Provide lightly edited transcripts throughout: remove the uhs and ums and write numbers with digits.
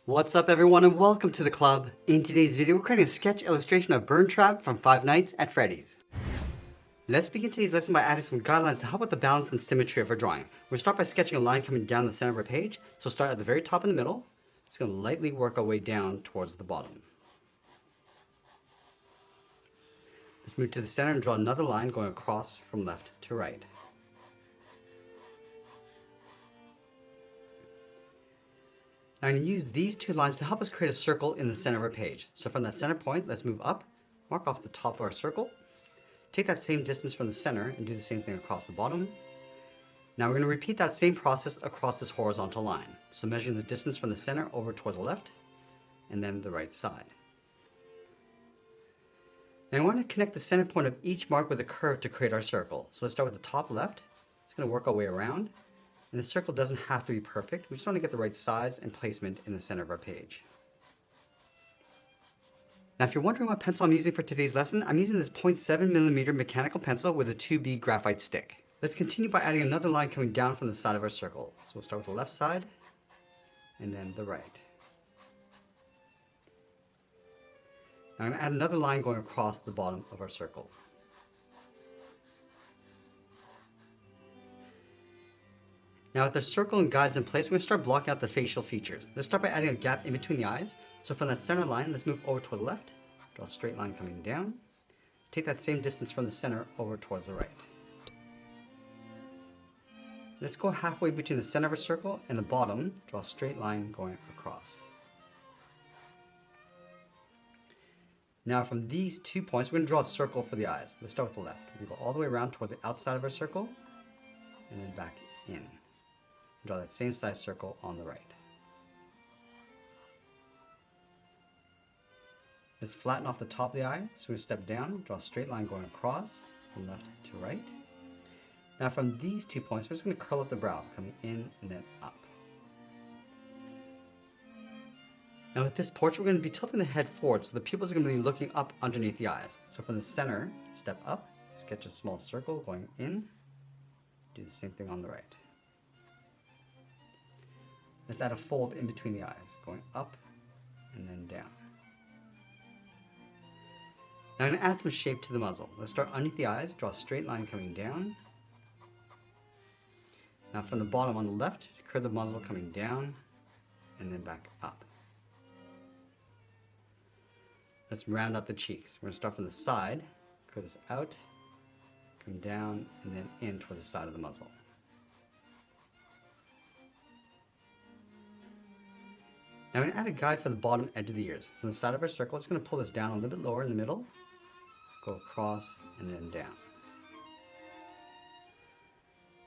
What's up everyone and welcome to the club. In today's video we're creating a sketch illustration of Burntrap from Five Nights at Freddy's. Let's begin today's lesson by adding some guidelines to help with the balance and symmetry of our drawing. We'll start by sketching a line coming down the center of our page. So start at the very top in the middle. It's going to lightly work our way down towards the bottom. Let's move to the center and draw another line going across from left to right. Now I'm going to use these two lines to help us create a circle in the center of our page. So from that center point, let's move up, mark off the top of our circle, take that same distance from the center and do the same thing across the bottom. Now we're going to repeat that same process across this horizontal line. So measuring the distance from the center over towards the left and then the right side. Now I want to connect the center point of each mark with a curve to create our circle. So let's start with the top left. It's going to work our way around. And the circle doesn't have to be perfect. We just want to get the right size and placement in the center of our page. Now if you're wondering what pencil I'm using for today's lesson, I'm using this 0.7mm mechanical pencil with a 2B graphite stick. Let's continue by adding another line coming down from the side of our circle. So we'll start with the left side and then the right. Now I'm going to add another line going across the bottom of our circle. Now with our circle and guides in place, we're going to start blocking out the facial features. Let's start by adding a gap in between the eyes. So from that center line, let's move over toward the left, draw a straight line coming down, take that same distance from the center over towards the right. Let's go halfway between the center of our circle and the bottom, draw a straight line going across. Now from these 2 points, we're going to draw a circle for the eyes. Let's start with the left. We go all the way around towards the outside of our circle and then back in. Draw that same size circle on the right. Let's flatten off the top of the eye. So we're going to step down, draw a straight line going across from left to right. Now from these 2 points, we're just going to curl up the brow, coming in and then up. Now with this portrait, we're going to be tilting the head forward, so the pupils are going to be looking up underneath the eyes. So from the center, step up, sketch a small circle going in, do the same thing on the right. Let's add a fold in between the eyes, going up and then down. Now I'm going to add some shape to the muzzle. Let's start underneath the eyes, draw a straight line coming down. Now from the bottom on the left, curve the muzzle coming down and then back up. Let's round out the cheeks. We're going to start from the side, curve this out, come down and then in towards the side of the muzzle. Now I'm going to add a guide for the bottom edge of the ears. From the side of our circle, it's going to pull this down a little bit lower in the middle, go across and then down.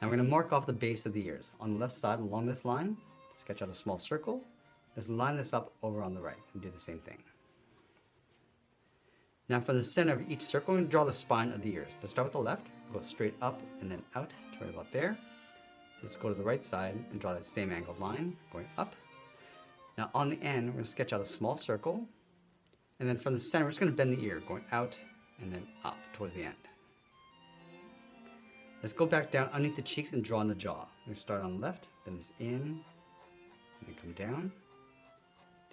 Now we're going to mark off the base of the ears. On the left side along this line, sketch out a small circle. Let's line this up over on the right and do the same thing. Now from the center of each circle, we're going to draw the spine of the ears. Let's start with the left, go straight up and then out to right about there. Let's go to the right side and draw that same angled line going up. Now on the end, we're going to sketch out a small circle, and then from the center, we're just going to bend the ear, going out and then up towards the end. Let's go back down underneath the cheeks and draw on the jaw. We're going to start on the left, bend this in, and then come down.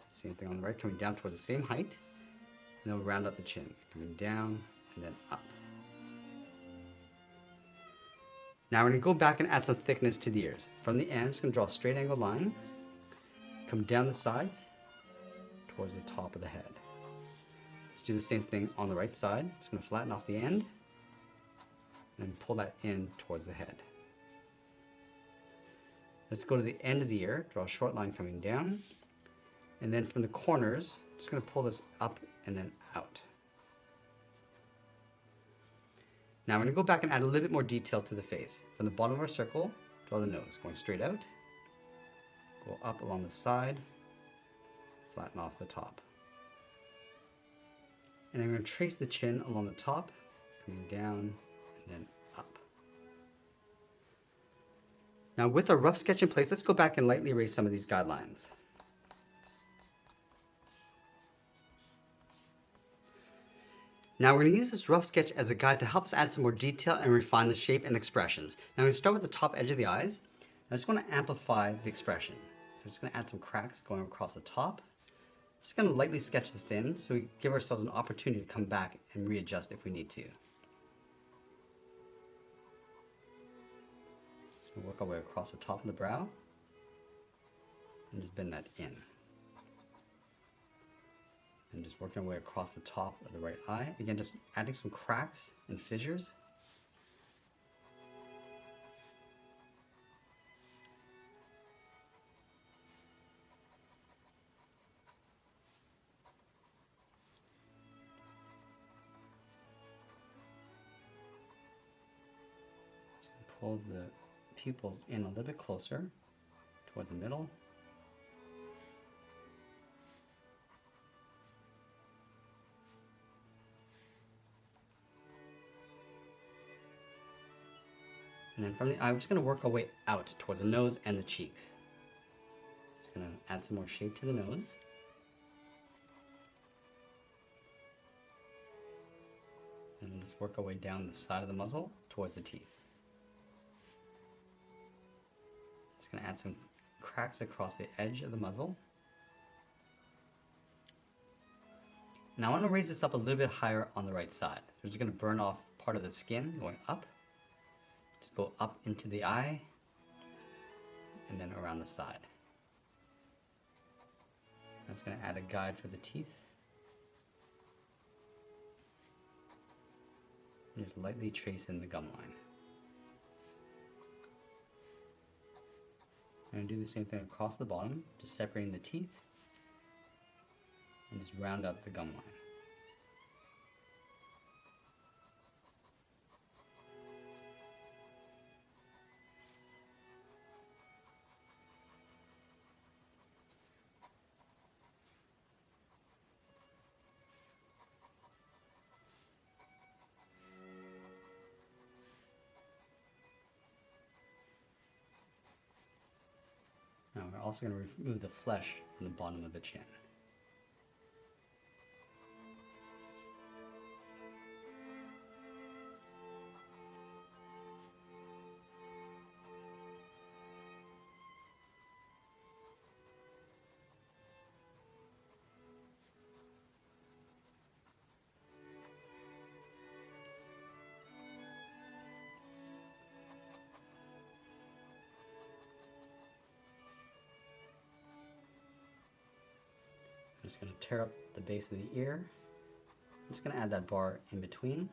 Same thing on the right, coming down towards the same height, and then we'll round out the chin, coming down and then up. Now we're going to go back and add some thickness to the ears. From the end, I'm just going to draw a straight angled line, come down the sides towards the top of the head. Let's do the same thing on the right side. Just going to flatten off the end and pull that in towards the head. Let's go to the end of the ear, draw a short line coming down, and then from the corners, just going to pull this up and then out. Now I'm going to go back and add a little bit more detail to the face. From the bottom of our circle, draw the nose, going straight out. Go up along the side, flatten off the top. And I'm going to trace the chin along the top, coming down and then up. Now with our rough sketch in place, let's go back and lightly erase some of these guidelines. Now we're going to use this rough sketch as a guide to help us add some more detail and refine the shape and expressions. Now I'm going to start with the top edge of the eyes. I just want to amplify the expression. So I'm just going to add some cracks going across the top. Just going to lightly sketch this in so we give ourselves an opportunity to come back and readjust if we need to. So we'll work our way across the top of the brow and just bend that in. And just working our way across the top of the right eye. Again, just adding some cracks and fissures. Pull the pupils in a little bit closer towards the middle. And then from the eye, we're just going to work our way out towards the nose and the cheeks. Just going to add some more shape to the nose. And let's work our way down the side of the muzzle towards the teeth. Just going to add some cracks across the edge of the muzzle. Now I want to raise this up a little bit higher on the right side. We're just going to burn off part of the skin going up. Just go up into the eye and then around the side. I'm just going to add a guide for the teeth. And just lightly trace in the gum line. I'm going to do the same thing across the bottom, just separating the teeth and just round out the gum line. Now we're also going to remove the flesh from the bottom of the chin. I'm just going to tear up the base of the ear. I'm just going to add that bar in between.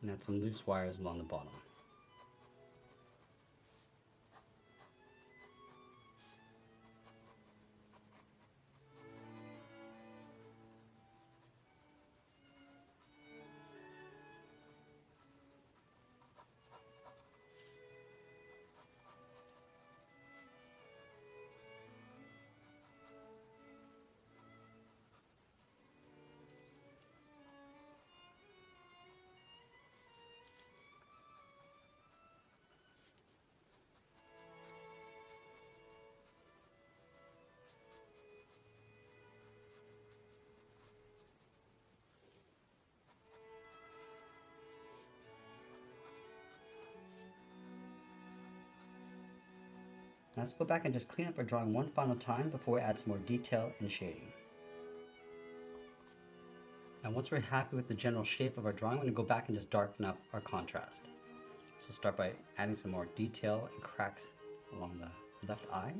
And add some loose wires along the bottom. Now let's go back and just clean up our drawing one final time before we add some more detail and shading. Now once we're happy with the general shape of our drawing, we're going to go back and just darken up our contrast. So we'll start by adding some more detail and cracks along the left eye.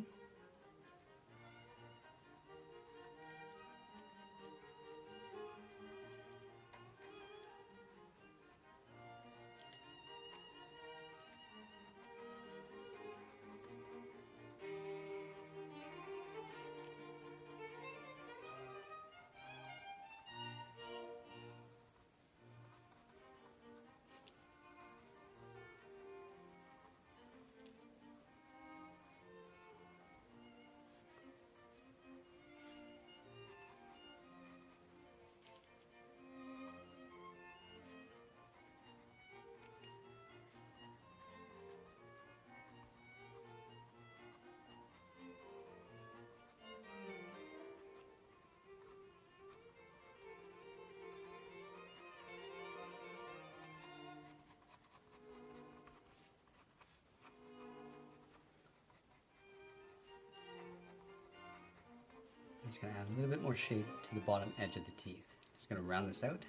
I'm just going to add a little bit more shade to the bottom edge of the teeth. Just going to round this out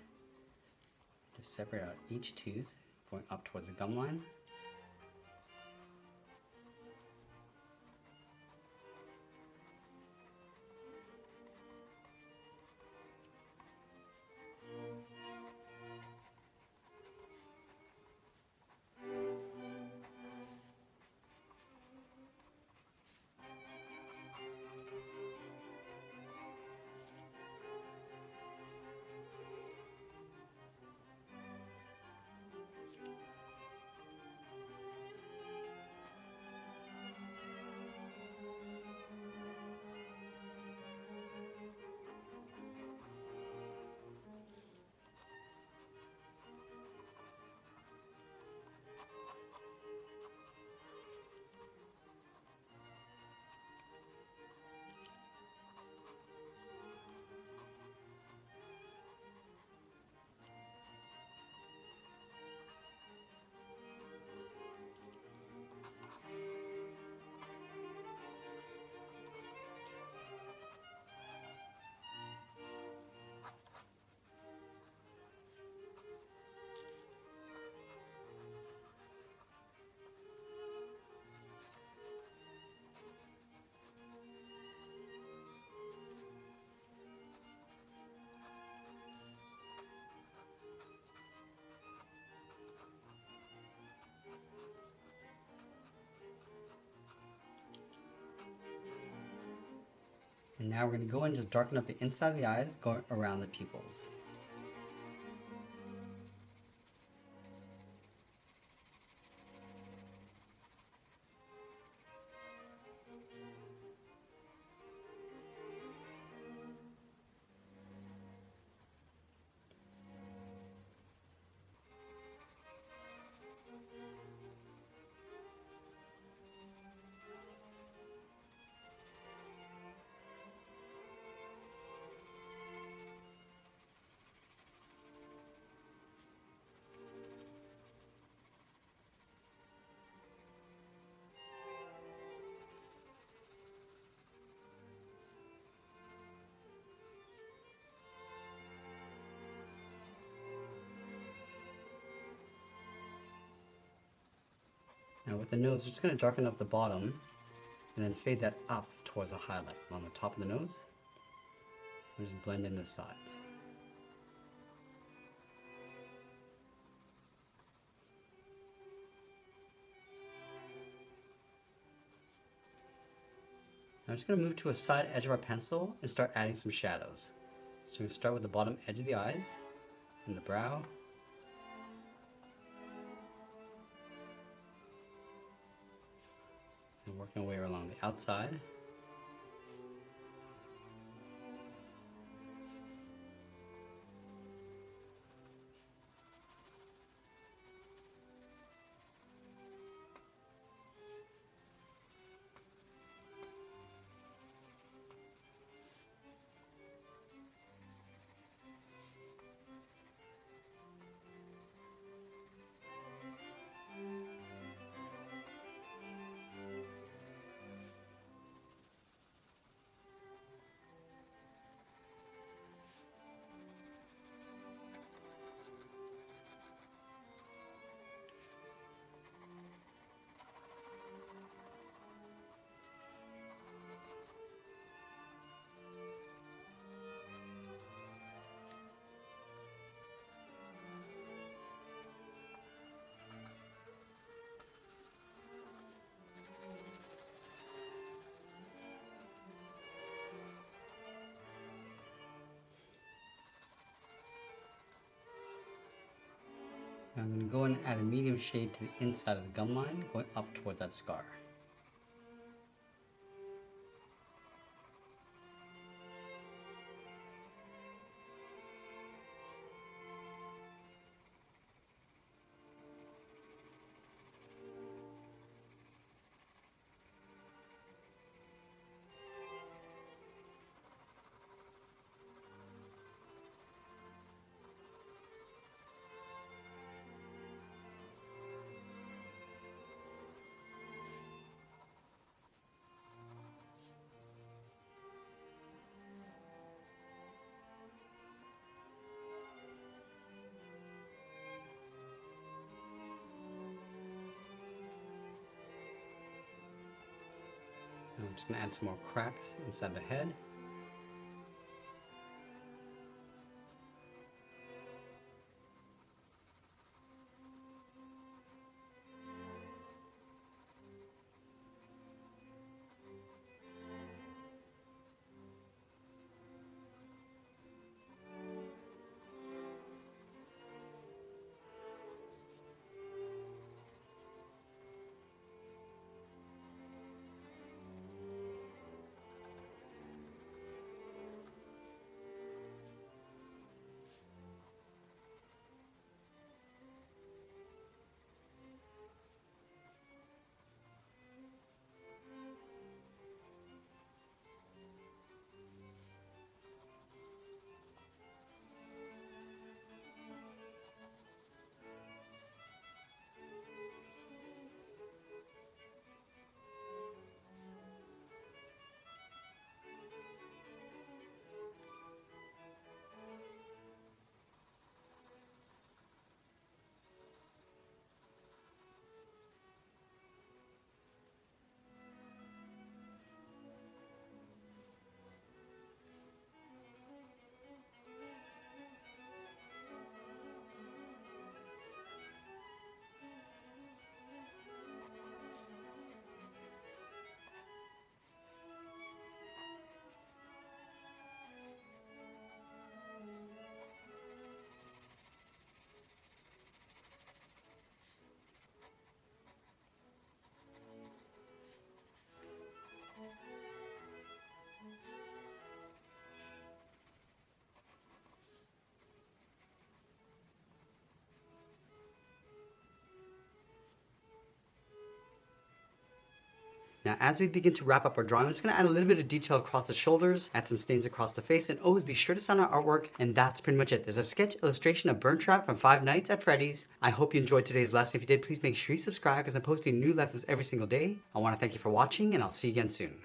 to separate out each tooth going up towards the gum line. And now we're going to go and just darken up the inside of the eyes, going around the pupils. Now with the nose, we're just going to darken up the bottom and then fade that up towards a highlight on the top of the nose. And just blend in the sides. Now I'm just going to move to a side edge of our pencil and start adding some shadows. So we're going to start with the bottom edge of the eyes and the brow. And working our way along the outside. Now I'm going to go in and add a medium shade to the inside of the gum line, going up towards that scar. I'm just going to add some more cracks inside the head. Now, as we begin to wrap up our drawing, I'm just going to add a little bit of detail across the shoulders, add some stains across the face, and always be sure to sign our artwork, and that's pretty much it. There's a sketch illustration of Burntrap from Five Nights at Freddy's. I hope you enjoyed today's lesson. If you did, please make sure you subscribe because I'm posting new lessons every single day. I want to thank you for watching, and I'll see you again soon.